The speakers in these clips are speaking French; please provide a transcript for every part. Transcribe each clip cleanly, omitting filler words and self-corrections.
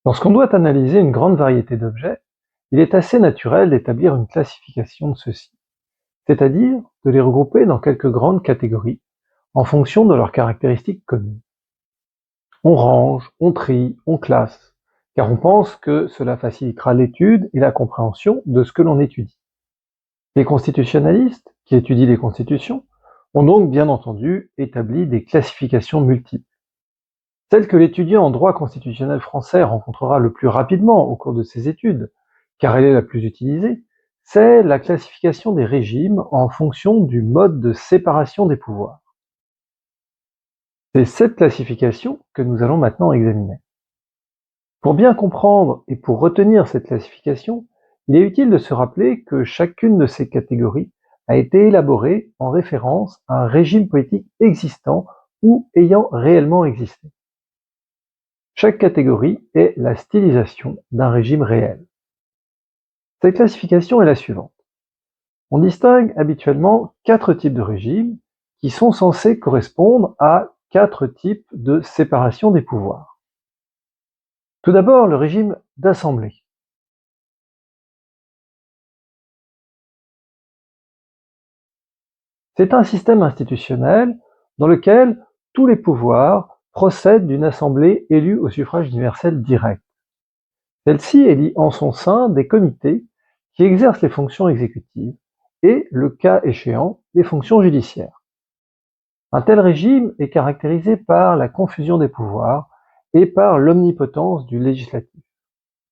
Lorsqu'on doit analyser une grande variété d'objets, il est assez naturel d'établir une classification de ceux-ci, c'est-à-dire de les regrouper dans quelques grandes catégories en fonction de leurs caractéristiques communes. On range, on trie, on classe, car on pense que cela facilitera l'étude et la compréhension de ce que l'on étudie. Les constitutionnalistes, qui étudient les constitutions, ont donc bien entendu établi des classifications multiples. Celle que l'étudiant en droit constitutionnel français rencontrera le plus rapidement au cours de ses études, car elle est la plus utilisée, c'est la classification des régimes en fonction du mode de séparation des pouvoirs. C'est cette classification que nous allons maintenant examiner. Pour bien comprendre et pour retenir cette classification, il est utile de se rappeler que chacune de ces catégories a été élaborée en référence à un régime politique existant ou ayant réellement existé. Chaque catégorie est la stylisation d'un régime réel. Cette classification est la suivante. On distingue habituellement 4 types de régimes qui sont censés correspondre à 4 types de séparation des pouvoirs. Tout d'abord, le régime d'assemblée. C'est un système institutionnel dans lequel tous les pouvoirs procèdent d'une assemblée élue au suffrage universel direct. Celle-ci élit en son sein des comités qui exercent les fonctions exécutives et, le cas échéant, les fonctions judiciaires. Un tel régime est caractérisé par la confusion des pouvoirs et par l'omnipotence du législatif.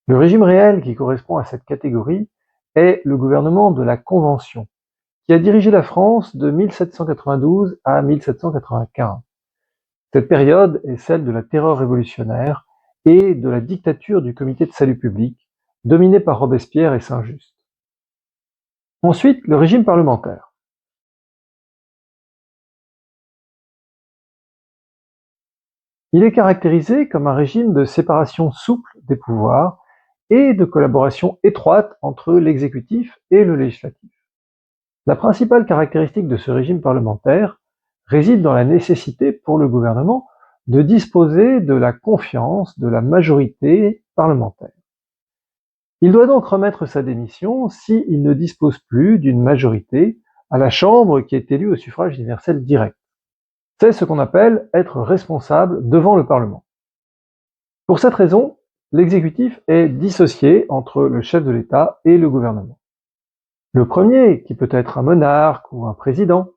Le régime réel qui correspond à cette catégorie est le gouvernement de la Convention, qui a dirigé la France de 1792 à 1795. Cette période est celle de la terreur révolutionnaire et de la dictature du Comité de salut public, dominé par Robespierre et Saint-Just. Ensuite, le régime parlementaire. Il est caractérisé comme un régime de séparation souple des pouvoirs et de collaboration étroite entre l'exécutif et le législatif. La principale caractéristique de ce régime parlementaire réside dans la nécessité pour le gouvernement de disposer de la confiance de la majorité parlementaire. Il doit donc remettre sa démission s'il ne dispose plus d'une majorité à la Chambre qui est élue au suffrage universel direct. C'est ce qu'on appelle être responsable devant le Parlement. Pour cette raison, l'exécutif est dissocié entre le chef de l'État et le gouvernement. Le premier, qui peut être un monarque ou un président,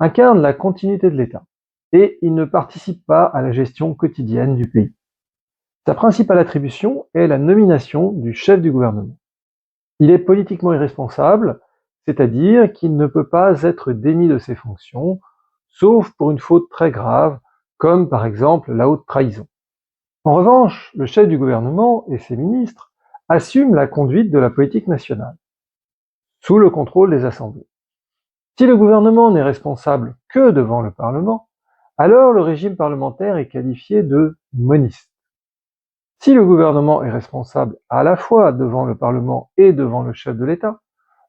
incarne la continuité de l'État, et il ne participe pas à la gestion quotidienne du pays. Sa principale attribution est la nomination du chef du gouvernement. Il est politiquement irresponsable, c'est-à-dire qu'il ne peut pas être démis de ses fonctions, sauf pour une faute très grave, comme par exemple la haute trahison. En revanche, le chef du gouvernement et ses ministres assument la conduite de la politique nationale, sous le contrôle des assemblées. Si le gouvernement n'est responsable que devant le Parlement, alors le régime parlementaire est qualifié de moniste. Si le gouvernement est responsable à la fois devant le Parlement et devant le chef de l'État,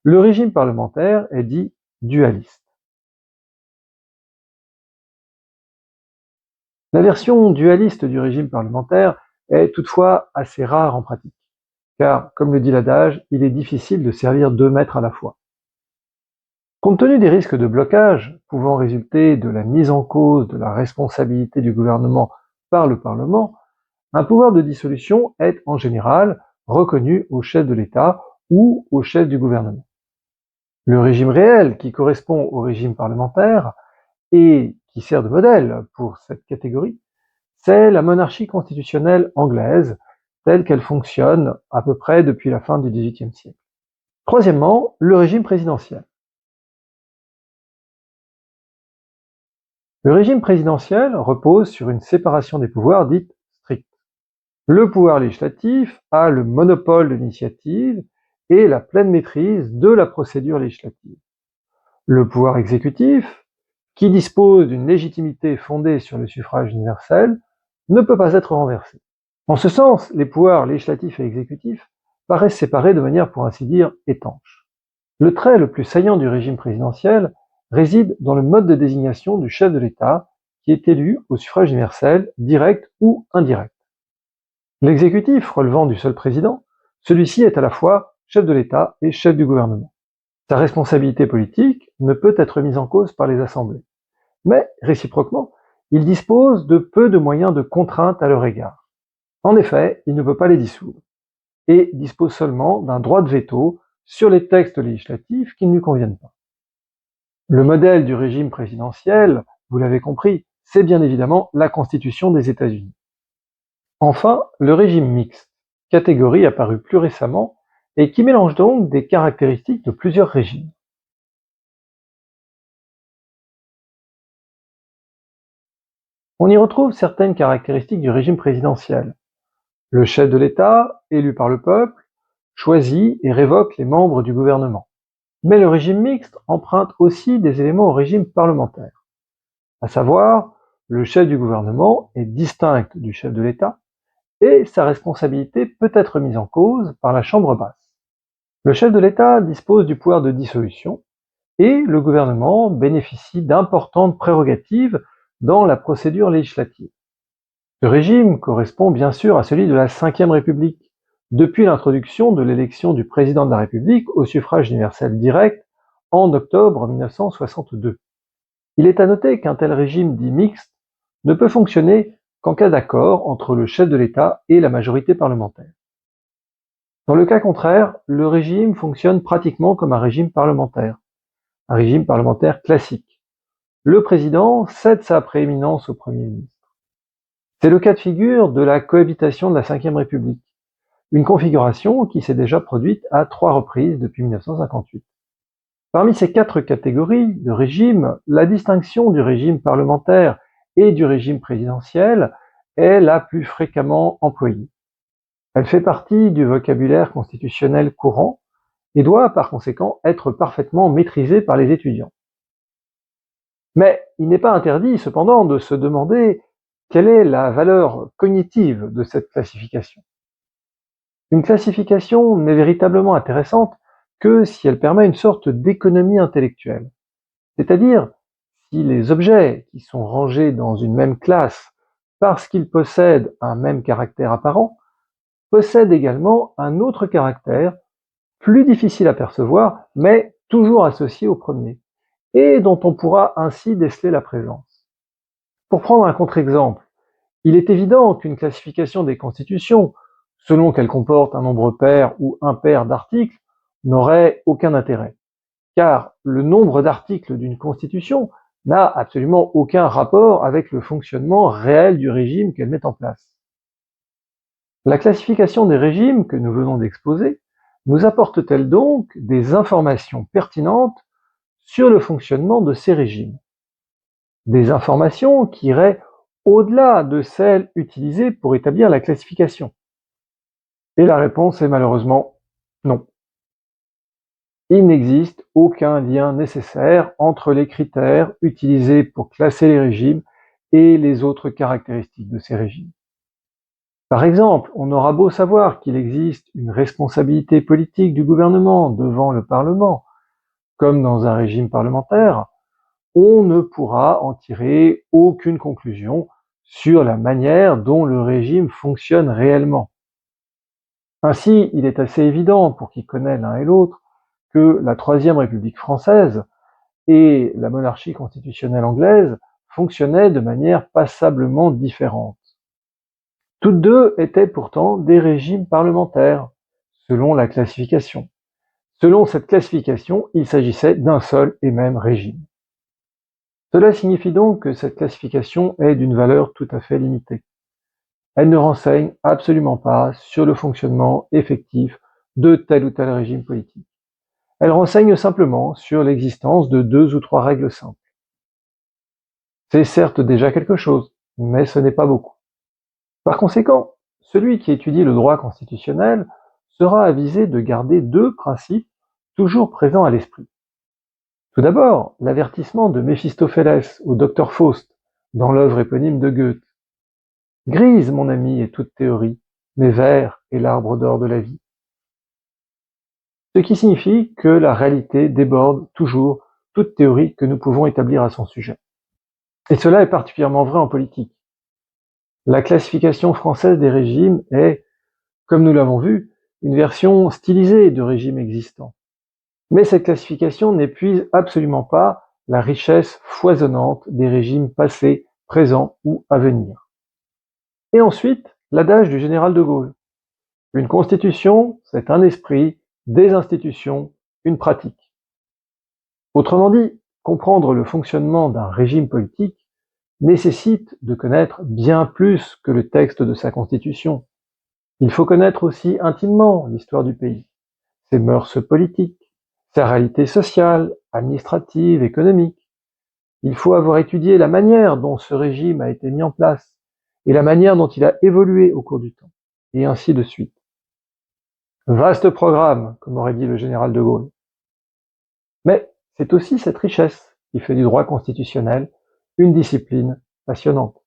le régime parlementaire est dit dualiste. La version dualiste du régime parlementaire est toutefois assez rare en pratique, car, comme le dit l'adage, il est difficile de servir 2 maîtres à la fois. Compte tenu des risques de blocage pouvant résulter de la mise en cause de la responsabilité du gouvernement par le Parlement, un pouvoir de dissolution est en général reconnu au chef de l'État ou au chef du gouvernement. Le régime réel, qui correspond au régime parlementaire et qui sert de modèle pour cette catégorie, c'est la monarchie constitutionnelle anglaise, telle qu'elle fonctionne à peu près depuis la fin du XVIIIe siècle. Troisièmement, le régime présidentiel. Le régime présidentiel repose sur une séparation des pouvoirs dite stricte. Le pouvoir législatif a le monopole de l'initiative et la pleine maîtrise de la procédure législative. Le pouvoir exécutif, qui dispose d'une légitimité fondée sur le suffrage universel, ne peut pas être renversé. En ce sens, les pouvoirs législatifs et exécutifs paraissent séparés de manière, pour ainsi dire, étanche. Le trait le plus saillant du régime présidentiel réside dans le mode de désignation du chef de l'État, qui est élu au suffrage universel, direct ou indirect. L'exécutif relevant du seul président, celui-ci est à la fois chef de l'État et chef du gouvernement. Sa responsabilité politique ne peut être mise en cause par les assemblées. Mais, réciproquement, il dispose de peu de moyens de contrainte à leur égard. En effet, il ne peut pas les dissoudre et dispose seulement d'un droit de veto sur les textes législatifs qui ne lui conviennent pas. Le modèle du régime présidentiel, vous l'avez compris, c'est bien évidemment la Constitution des États-Unis. Enfin, le régime mixte, catégorie apparue plus récemment et qui mélange donc des caractéristiques de plusieurs régimes. On y retrouve certaines caractéristiques du régime présidentiel. Le chef de l'État, élu par le peuple, choisit et révoque les membres du gouvernement. Mais le régime mixte emprunte aussi des éléments au régime parlementaire. À savoir, le chef du gouvernement est distinct du chef de l'État et sa responsabilité peut être mise en cause par la Chambre basse. Le chef de l'État dispose du pouvoir de dissolution et le gouvernement bénéficie d'importantes prérogatives dans la procédure législative. Ce régime correspond bien sûr à celui de la Ve République, depuis l'introduction de l'élection du président de la République au suffrage universel direct en octobre 1962. Il est à noter qu'un tel régime dit mixte ne peut fonctionner qu'en cas d'accord entre le chef de l'État et la majorité parlementaire. Dans le cas contraire, le régime fonctionne pratiquement comme un régime parlementaire classique. Le président cède sa prééminence au Premier ministre. C'est le cas de figure de la cohabitation de la Ve République, une configuration qui s'est déjà produite à 3 reprises depuis 1958. Parmi ces 4 catégories de régimes, la distinction du régime parlementaire et du régime présidentiel est la plus fréquemment employée. Elle fait partie du vocabulaire constitutionnel courant et doit par conséquent être parfaitement maîtrisée par les étudiants. Mais il n'est pas interdit cependant de se demander quelle est la valeur cognitive de cette classification. Une classification n'est véritablement intéressante que si elle permet une sorte d'économie intellectuelle. C'est-à-dire, si les objets qui sont rangés dans une même classe parce qu'ils possèdent un même caractère apparent, possèdent également un autre caractère, plus difficile à percevoir, mais toujours associé au premier, et dont on pourra ainsi déceler la présence. Pour prendre un contre-exemple, il est évident qu'une classification des constitutions, selon qu'elle comporte un nombre pair ou impair d'articles, n'aurait aucun intérêt, car le nombre d'articles d'une constitution n'a absolument aucun rapport avec le fonctionnement réel du régime qu'elle met en place. La classification des régimes que nous venons d'exposer nous apporte-t-elle donc des informations pertinentes sur le fonctionnement de ces régimes? Des informations qui iraient au-delà de celles utilisées pour établir la classification? Et la réponse est malheureusement non. Il n'existe aucun lien nécessaire entre les critères utilisés pour classer les régimes et les autres caractéristiques de ces régimes. Par exemple, on aura beau savoir qu'il existe une responsabilité politique du gouvernement devant le Parlement, comme dans un régime parlementaire, on ne pourra en tirer aucune conclusion sur la manière dont le régime fonctionne réellement. Ainsi, il est assez évident pour qui connaît l'un et l'autre que la Troisième République française et la monarchie constitutionnelle anglaise fonctionnaient de manière passablement différente. Toutes deux étaient pourtant des régimes parlementaires, selon la classification. Selon cette classification, il s'agissait d'un seul et même régime. Cela signifie donc que cette classification est d'une valeur tout à fait limitée. Elle ne renseigne absolument pas sur le fonctionnement effectif de tel ou tel régime politique. Elle renseigne simplement sur l'existence de 2 ou 3 règles simples. C'est certes déjà quelque chose, mais ce n'est pas beaucoup. Par conséquent, celui qui étudie le droit constitutionnel sera avisé de garder 2 principes toujours présents à l'esprit. Tout d'abord, l'avertissement de Méphistophélès au docteur Faust dans l'œuvre éponyme de Goethe. Grise, mon ami, est toute théorie, mais vert est l'arbre d'or de la vie. Ce qui signifie que la réalité déborde toujours toute théorie que nous pouvons établir à son sujet. Et cela est particulièrement vrai en politique. La classification française des régimes est, comme nous l'avons vu, une version stylisée de régimes existants. Mais cette classification n'épuise absolument pas la richesse foisonnante des régimes passés, présents ou à venir. Et ensuite, l'adage du général de Gaulle. Une constitution, c'est un esprit, des institutions, une pratique. Autrement dit, comprendre le fonctionnement d'un régime politique nécessite de connaître bien plus que le texte de sa constitution. Il faut connaître aussi intimement l'histoire du pays, ses mœurs politiques, sa réalité sociale, administrative, économique. Il faut avoir étudié la manière dont ce régime a été mis en place et la manière dont il a évolué au cours du temps, et ainsi de suite. Vaste programme, comme aurait dit le général de Gaulle. Mais c'est aussi cette richesse qui fait du droit constitutionnel une discipline passionnante.